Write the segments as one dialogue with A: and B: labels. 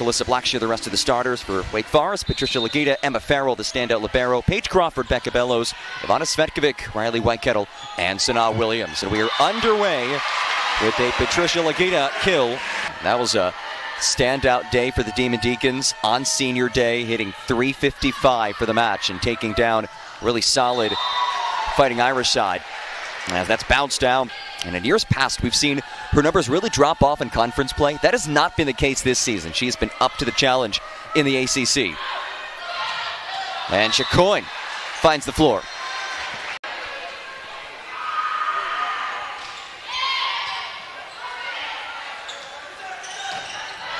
A: Alyssa Blackshear, the rest of the starters for Wake Forest. Patricia Legita, Emma Farrell, the standout libero. Paige Crawford, Becca Bellows, Ivana Svetkovic, Riley Whitekettle, and Sanaa Williams. And we are underway with a Patricia Legita kill. That was a standout day for the Demon Deacons on senior day, hitting .355 for the match and taking down really solid Fighting Irish side. As that's bounced down. And in years past, we've seen her numbers really drop off in conference play. That has not been the case this season. She has been up to the challenge in the ACC. And Chacoin finds the floor.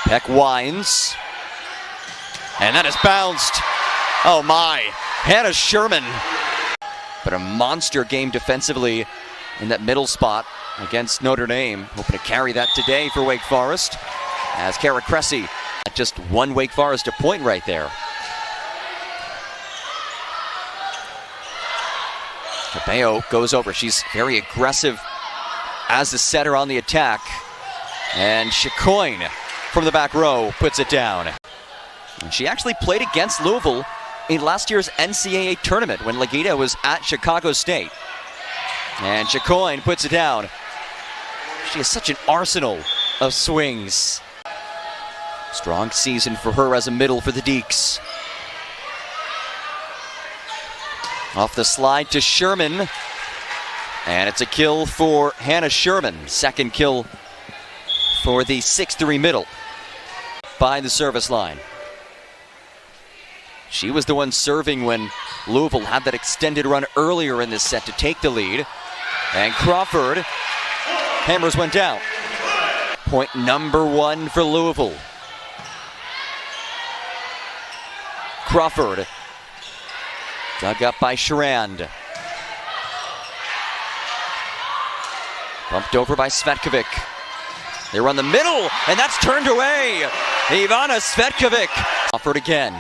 A: Peck winds. And that is bounced. Oh my. Hannah Sherman. But a monster game defensively in that middle spot against Notre Dame. Hoping to carry that today for Wake Forest. As Kara Cressy just won Wake Forest a point right there. Cabello goes over. She's very aggressive as a setter on the attack. And Chacoin from the back row puts it down. And she actually played against Louisville in last year's NCAA tournament when Legita was at Chicago State. And Chacoin puts it down. She has such an arsenal of swings. Strong season for her as a middle for the Deeks. Off the slide to Sherman. And it's a kill for Hannah Sherman. Second kill for the 6'3" middle by the service line. She was the one serving when Louisville had that extended run earlier in this set to take the lead. And Crawford hammers one down. Point number one for Louisville. Crawford dug up by Sherand. Bumped over by Svetkovic. They run the middle, and that's turned away. Ivana Svetkovic. Crawford again.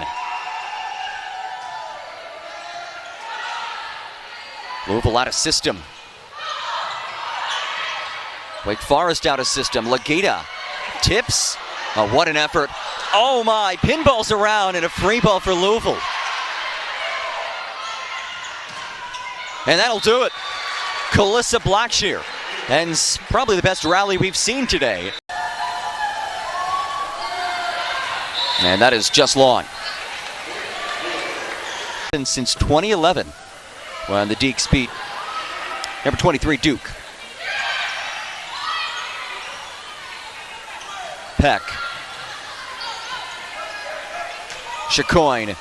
A: Louisville out of system. Wake Forest out of system. Legita tips. Oh, what an effort. Oh my, pinballs around and a free ball for Louisville. And that'll do it. Alyssa Blackshear. And probably the best rally we've seen today. And that is just long. Since 2011, when the Deeks beat number 23 Duke. Peck. Chacoin.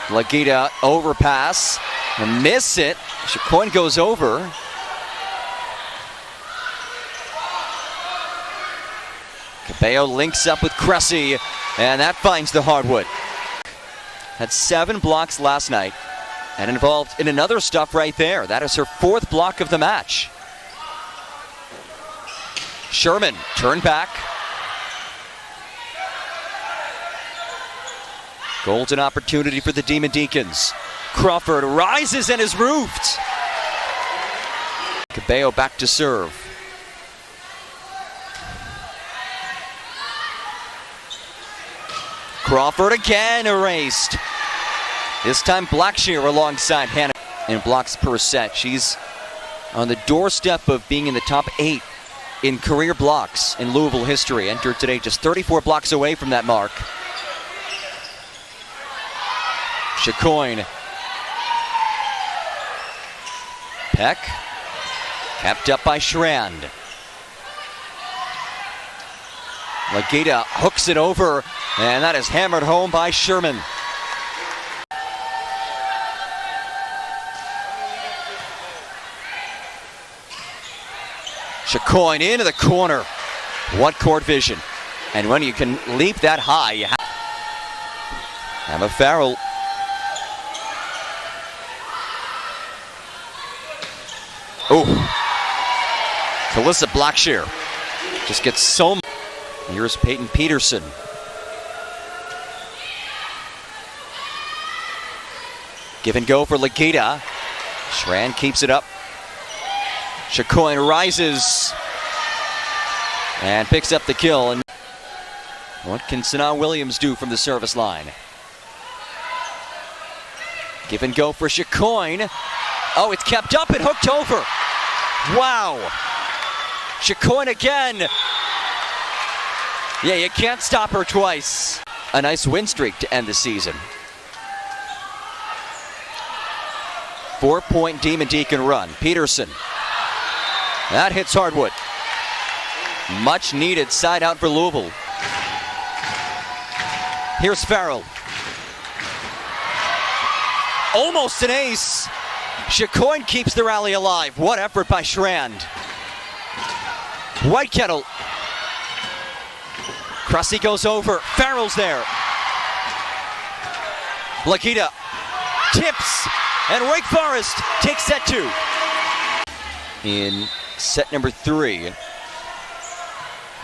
A: Legita overpass. And miss it. Chacoin goes over. Cabello links up with Cressy. And that finds the hardwood. Had 7 blocks last night. And involved in another stuff right there. That is her 4th block of the match. Sherman turned back. Golden opportunity for the Demon Deacons. Crawford rises and is roofed. Cabello back to serve. Crawford again erased. This time Blackshear alongside Hannah in blocks per set. She's on the doorstep of being in the top 8 in career blocks in Louisville history. Entered today just 34 blocks away from that mark. Chacoin. Peck. Kept up by Sherand. Legita hooks it over, and that is hammered home by Sherman. Chacoin into the corner. What court vision. And when you can leap that high, you have Emma Farrell. Oh. Alyssa Blackshear just gets so much. Here's Peyton Peterson. Give and go for Legita. Sherand keeps it up. Chacoin rises and picks up the kill. And What can Sanaa Williams do from the service line? Give and go for Chicoine. Oh, it's kept up and hooked over. Wow. Chicoine again. Yeah, you can't stop her twice. A nice win streak to end the season. 4-point Demon Deacon run. Peterson. That hits hardwood. Much needed side out for Louisville. Here's Farrell. Almost an ace. Chicoine keeps the rally alive. What effort by Schrand. Whitekettle. Cressy goes over. Farrell's there. Lakita tips. And Wake Forest takes set 2. In set number 3,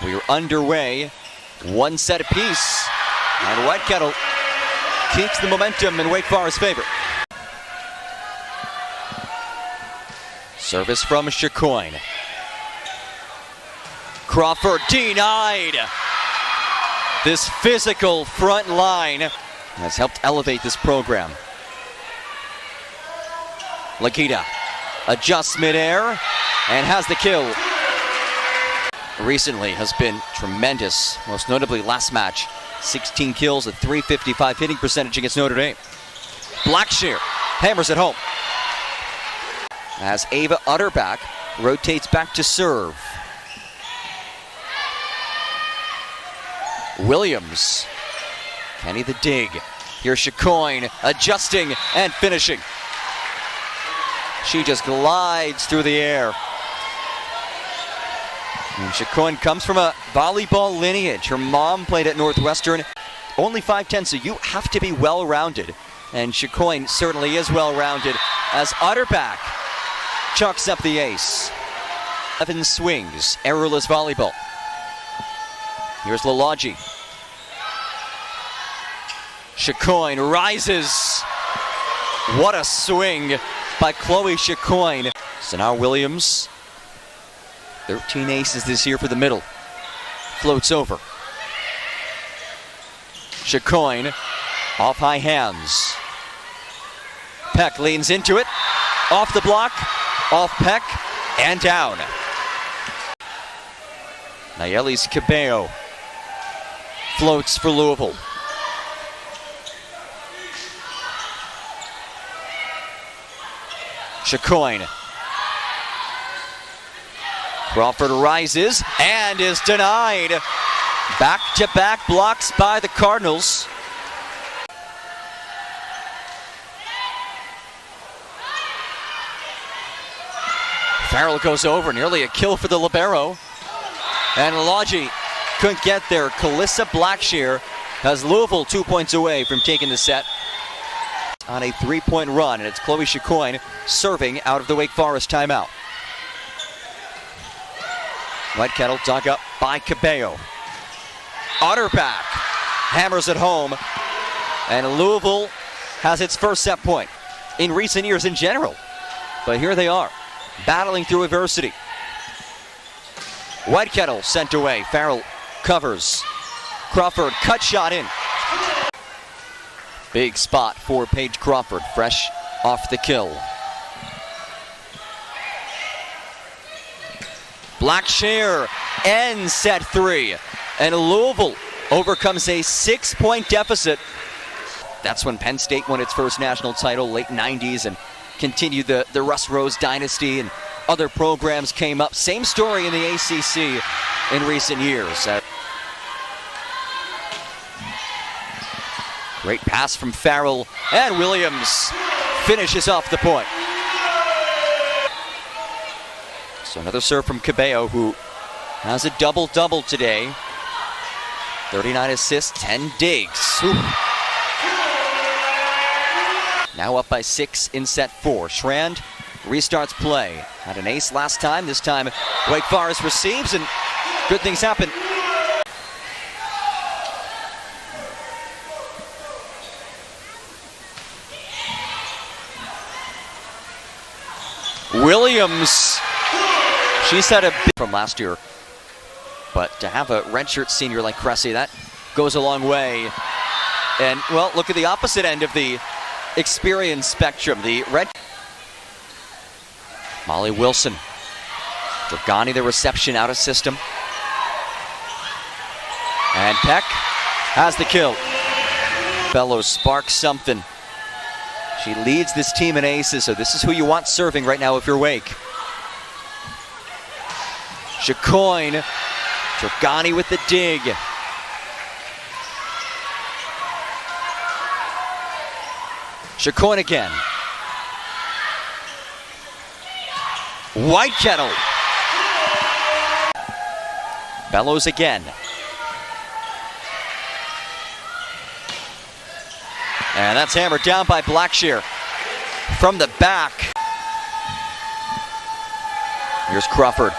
A: we are underway. 1 set apiece. And Whitekettle keeps the momentum in Wake Forest's favor. Service from Chicoine. Crawford denied. This physical front line has helped elevate this program. Lakita adjusts midair and has the kill. Recently has been tremendous, most notably last match. 16 kills, a .355 hitting percentage against Notre Dame. Blackshear hammers it home. As Ava Utterback rotates back to serve. Williams. Kenny the dig. Here's Chicoine adjusting and finishing. She just glides through the air. And Chicoine comes from a volleyball lineage. Her mom played at Northwestern. Only 5'10", so you have to be well-rounded. And Chicoine certainly is well-rounded as Utterback chucks up the ace. 11 swings, errorless volleyball. Here's Lalagi. Chicoine rises. What a swing by Chloe Chicoine. Sanaa Williams, 13 aces this year for the middle. Floats over. Chicoine off high hands. Peck leans into it. Off the block. Off Peck and down. Nayelis Cabello floats for Louisville. Chicoine. Crawford rises and is denied. Back-to-back blocks by the Cardinals. Farrell goes over, nearly a kill for the libero. And Lalagi couldn't get there. Calissa Blackshear has Louisville 2 points away from taking the set on a 3-point run, and it's Chloe Chicoine serving out of the Wake Forest timeout. Whitekettle dug up by Cabello. Utterback hammers it home, and Louisville has its first set point in recent years in general. But here they are, battling through adversity. Whitekettle sent away. Farrell covers. Crawford cut shot in. Big spot for Paige Crawford, fresh off the kill. Blackshear ends set 3. And Louisville overcomes a 6-point deficit. That's when Penn State won its first national title, late 90s, and continued the Russ Rose dynasty, and other programs came up. Same story in the ACC in recent years. Great pass from Farrell, and Williams finishes off the point. So another serve from Cabello, who has a double-double today. 39 assists, 10 digs. Ooh. Now up by 6 in set 4. Schrand restarts play. Had an ace last time. This time Wake Forest receives, and good things happen. Williams, she's had a bit from last year, but to have a redshirt senior like Cressy, that goes a long way. And, well, look at the opposite end of the experience spectrum. The red. Molly Wilson. Dragani, the reception out of system. And Peck has the kill. Bellows sparks something. She leads this team in aces, so this is who you want serving right now if you're Wake. Chacoin. Dragani with the dig. Chacoin again. Whitekettle. Bellows again. And that's hammered down by Blackshear from the back. Here's Crawford.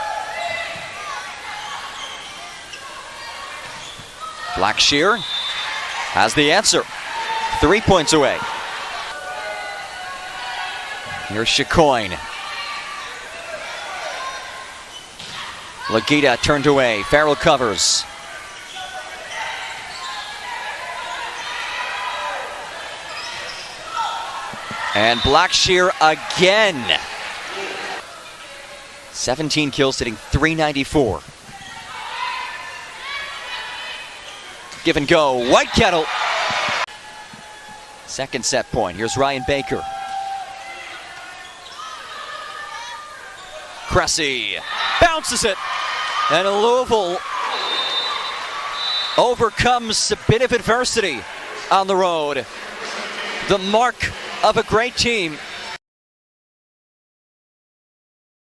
A: Blackshear has the answer. 3 points away. Here's Chacoin. Legita turned away. Farrell covers. And Blackshear again. 17 kills, hitting .394. Give and go. Whitekettle. Second set point. Here's Ryan Baker. Cressy bounces it. And Louisville overcomes a bit of adversity on the road. The mark of a great team.